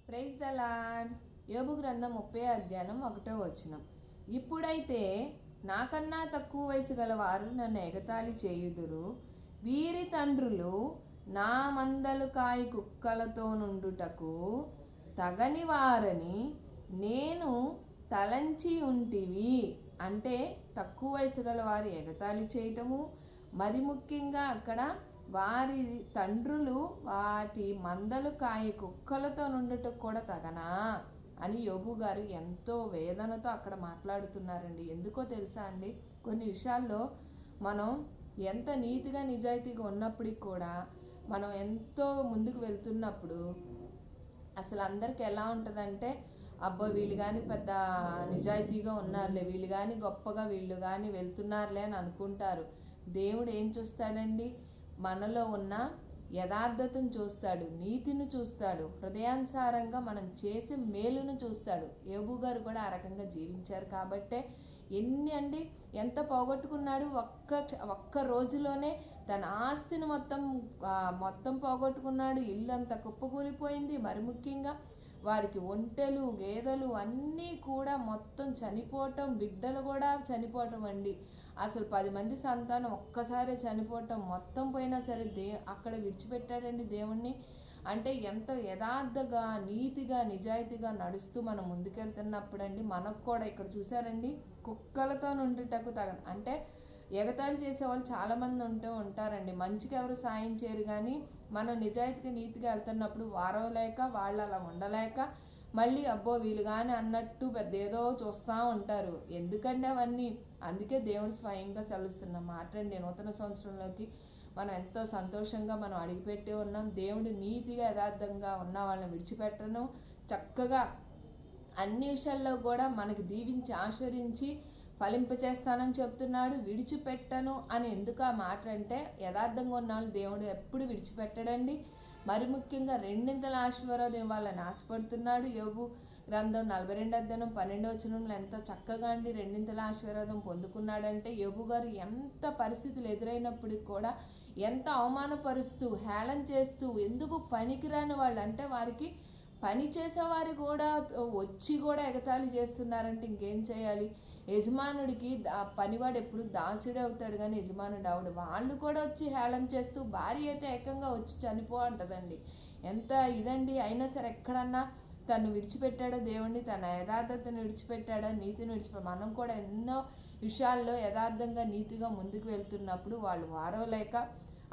Praise the lord. యోబు గ్రంథం 30 అధ్యాయం 1వ వచనం. ఇప్పుడైతే నాకన్నా తక్కువ వయసు గల వారు నన్ను ఎగతాళి చేయుదురు. వీరి తండ్రులు నా మందలు కాయి కుక్కలతో నుండుటకు తగని వారని నేను తలంచి ఉంటివి. అంటే తక్కువ వయసు గల వారు ఎగతాళి చేయటము, మరి ముఖ్యంగా అక్కడ వారి తండ్రులు వాటి మందలు కాయ కుక్కలతో నుండుటకు కూడా తగనా అని యోబు గారు ఎంతో వేదనతో అక్కడ మాట్లాడుతున్నారండి. ఎందుకో తెలుసా అండి, కొన్ని విషయాల్లో మనం ఎంత నీతిగా నిజాయితీగా ఉన్నప్పటికి కూడా మనం ఎంతో ముందుకు వెళ్తున్నప్పుడు అసలు అందరికి ఎలా ఉంటుందంటే, అబ్బో వీళ్ళు కానీ పెద్ద నిజాయితీగా ఉన్నారులే, వీళ్ళు కానీ గొప్పగా వీళ్ళు కానీ వెళ్తున్నారులే అని అనుకుంటారు. దేవుడు ఏం చూస్తాడండి? మనలో ఉన్న యథార్థతను చూస్తాడు, నీతిని చూస్తాడు, హృదయానుసారంగా మనం చేసే మేలును చూస్తాడు. యోబు గారు కూడా ఆ రకంగా జీవించారు కాబట్టే ఎంత పోగొట్టుకున్నాడు. ఒక్క రోజులోనే తన ఆస్తిని మొత్తం పోగొట్టుకున్నాడు. ఇల్లు అంతా కుప్పకూలిపోయింది. మరి ముఖ్యంగా వారికి ఒంటెలు గేదెలు అన్నీ కూడా మొత్తం చనిపోవటం, బిడ్డలు కూడా చనిపోవటం అండి. అసలు 10 మంది సంతానం ఒక్కసారి చనిపోవటం, మొత్తం పోయినా సరే అక్కడ విడిచిపెట్టాడండి దేవుణ్ణి. అంటే ఎంత యథార్థగా నీతిగా నిజాయితీగా నడుస్తూ మనం ముందుకెళ్తున్నప్పుడు అండి మనకు కూడా ఇక్కడ చూసారండి, కుక్కలతో నుండుటకు అంటే ఎగతాళి చేసేవాళ్ళు చాలామంది ఉంటారండి. మంచికి ఎవరు సాయం చేయరు, కానీ మనం నిజాయితీగా నీతిగా వెళ్తున్నప్పుడు వారవలేక వాళ్ళు అలా ఉండలేక మళ్ళీ అబ్బో వీళ్ళు కానీ అన్నట్టు పెద్ద ఏదో చూస్తూ ఉంటారు. ఎందుకండి అవన్నీ? అందుకే దేవుడు స్వయంగా సెలవుస్తున్న మాట అండి. నూతన సంవత్సరంలోకి మనం ఎంతో సంతోషంగా మనం అడిగిపెట్టి ఉన్నాం. దేవుడు నీతిగా యథార్థంగా ఉన్న వాళ్ళని విడిచిపెట్టను, చక్కగా అన్ని విషయాల్లో కూడా మనకి దీవించి ఆశీర్వదించి ఫలింపచేస్తానని చెప్తున్నాడు. విడిచిపెట్టను అని ఎందుకు ఆ మాట అంటే, యథార్థంగా ఉన్న వాళ్ళు దేవుడు ఎప్పుడు విడిచిపెట్టడండి. మరి ముఖ్యంగా రెండింతల ఆశీర్వాదం ఇవ్వాలని ఆశపడుతున్నాడు. యోబు గ్రంథం 42 అధ్యాయం 12వ వచనంలో ఎంత చక్కగా అండి రెండింతల ఆశీర్వాదం పొందుకున్నాడంటే, యోబు గారు ఎంత పరిస్థితులు ఎదురైనప్పటికి కూడా ఎంత అవమానపరుస్తూ హేళన చేస్తూ, ఎందుకు పనికిరాని వాళ్ళు అంటే వారికి పని చేసేవారు కూడా వచ్చి కూడా ఎగతాళి చేస్తున్నారంటే ఇంకేం చేయాలి? యజమానుడికి పనివాడు ఎప్పుడు దాసుడే అవుతాడు, కానీ యజమానుడు అవడు. వాళ్ళు కూడా వచ్చి హేళన చేస్తూ, భార్య అయితే ఏకంగా వచ్చి చనిపో అంటదండి. ఎంత ఇదండి! అయినా సరే ఎక్కడన్నా తను విడిచిపెట్టాడో దేవుణ్ణి, తన యథార్థతను విడిచిపెట్టాడో, నీతిని విడిచిపెట్టాడు. మనం కూడా ఎన్నో విషయాల్లో యథార్థంగా నీతిగా ముందుకు వెళ్తున్నప్పుడు వాళ్ళు వారవలేక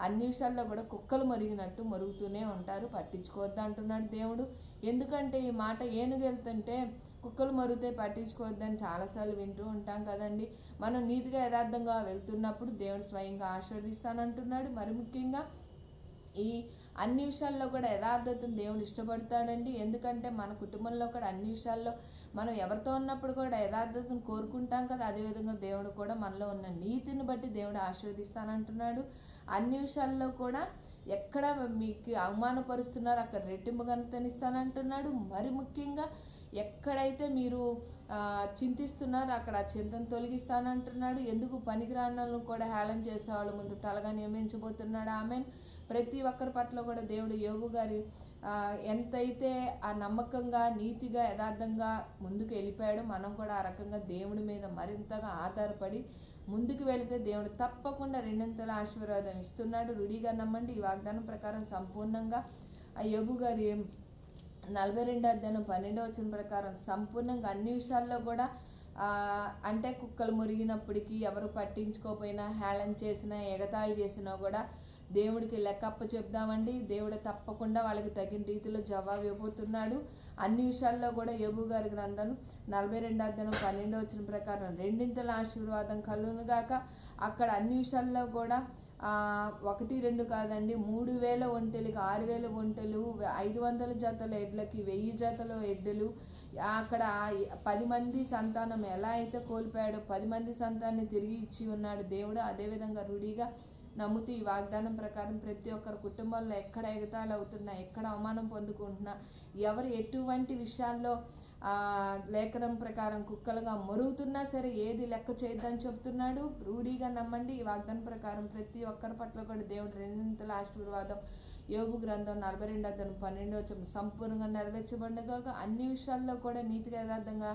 అన్ని విషయాల్లో కూడా కుక్కలు మరిగినట్టు మరుగుతూనే ఉంటారు. పట్టించుకోవద్దు అంటున్నాడు దేవుడు. ఎందుకంటే ఈ మాట ఏనుగెళ్తుంటే కుక్కలు మరుగుతే పట్టించుకోవద్దని చాలాసార్లు వింటూ ఉంటాం కదండి. మనం నీతిగా యథార్థంగా వెళ్తున్నప్పుడు దేవుడు స్వయంగా ఆశీర్వదిస్తానంటున్నాడు. మరి ముఖ్యంగా ఈ అన్ని విషయాల్లో కూడా యథార్థతను దేవుడు ఇష్టపడతాడండి. ఎందుకంటే మన కుటుంబంలో కూడా అన్ని విషయాల్లో మనం ఎవరితో ఉన్నప్పుడు కూడా యథార్థతను కోరుకుంటాం కదా. అదేవిధంగా దేవుడు కూడా మనలో ఉన్న నీతిని బట్టి దేవుడు ఆశీర్వదిస్తానంటున్నాడు. అన్ని విషయాల్లో కూడా ఎక్కడ మీకు అవమానపరుస్తున్నారు అక్కడ రెట్టింపు ఘనతనిస్తానంటున్నాడు. మరి ముఖ్యంగా ఎక్కడైతే మీరు చింతిస్తున్నారో అక్కడ ఆ చింతను తొలగిస్తానంటున్నాడు. ఎందుకు పనికిరాలను కూడా హేళన చేసేవాళ్ళ ముందు తలగా నియమించబోతున్నాడు. ఆమెన్. ప్రతి ఒక్కరి పట్ల కూడా దేవుడు యోబు గారి ఎంతైతే ఆ నమ్మకంగా నీతిగా యథార్థంగా ముందుకు వెళ్ళిపోయాడో మనం కూడా ఆ రకంగా దేవుడి మీద మరింతగా ఆధారపడి ముందుకు వెళితే దేవుడు తప్పకుండా రెండింతల ఆశీర్వాదం ఇస్తున్నాడు. రుడిగా నమ్మండి. ఈ వాగ్దానం ప్రకారం సంపూర్ణంగా ఆ యోబు గారి 42 అధ్యాయం 12వ వచనం ప్రకారం సంపూర్ణంగా అన్ని విషయాల్లో కూడా అంటే కుక్కలు మురిగినప్పటికీ, ఎవరు పట్టించుకోకపోయినా, హేళన చేసినా, ఎగతాళి చేసినా కూడా దేవుడికి లెక్కప్ప చెప్దామండి. దేవుడు తప్పకుండా వాళ్ళకి తగిన రీతిలో జవాబు ఇవ్వబోతున్నాడు. అన్ని విషయాల్లో కూడా యోబు గారి గ్రంథం 42 అధ్యాయం 12వ వచనం ప్రకారం రెండింతల ఆశీర్వాదం కలుగునుగాక. అక్కడ అన్ని విషయాల్లో కూడా 1, 2 కాదండి, 3000 ఒంటెలకి 6000 ఒంటెలు, 500 జతల ఎడ్లకి 1000 జతల ఎడ్లు. అక్కడ 10 మంది సంతానం ఎలా అయితే కోల్పోయాడో 10 మంది సంతానాన్ని తిరిగి ఇచ్చి ఉన్నాడు దేవుడు. అదేవిధంగా రుడిగా నమ్ముతూ ఈ వాగ్దానం ప్రకారం ప్రతి ఒక్కరి కుటుంబంలో ఎక్కడ ఎగతాళి అవుతున్నా, ఎక్కడ అవమానం పొందుకుంటున్నా, ఎవరు ఎటువంటి విషయాల్లో లేఖనం ప్రకారం కుక్కలుగా మొరుగుతున్నా సరే ఏది లెక్క చేయొద్దని చెప్తున్నాడు. రూఢిగా నమ్మండి. ఈ వాగ్దానం ప్రకారం ప్రతి ఒక్కరి పట్ల కూడా దేవుడు రెండింతల ఆశీర్వాదం యోబు గ్రంథం 42:12 సంపూర్ణంగా నెరవేర్చబడినగాక. అన్ని విషయాల్లో కూడా నీతిగా యథార్థంగా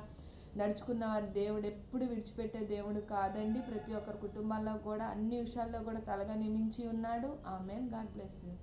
నడుచుకున్న వారి దేవుడు ఎప్పుడు విడిచిపెట్టే దేవుడు కాదండి. ప్రతి ఒక్కరి కుటుంబాల్లో కూడా అన్ని విషయాల్లో కూడా తలగా నియమించి ఉన్నాడు. ఆమెన్. God bless you.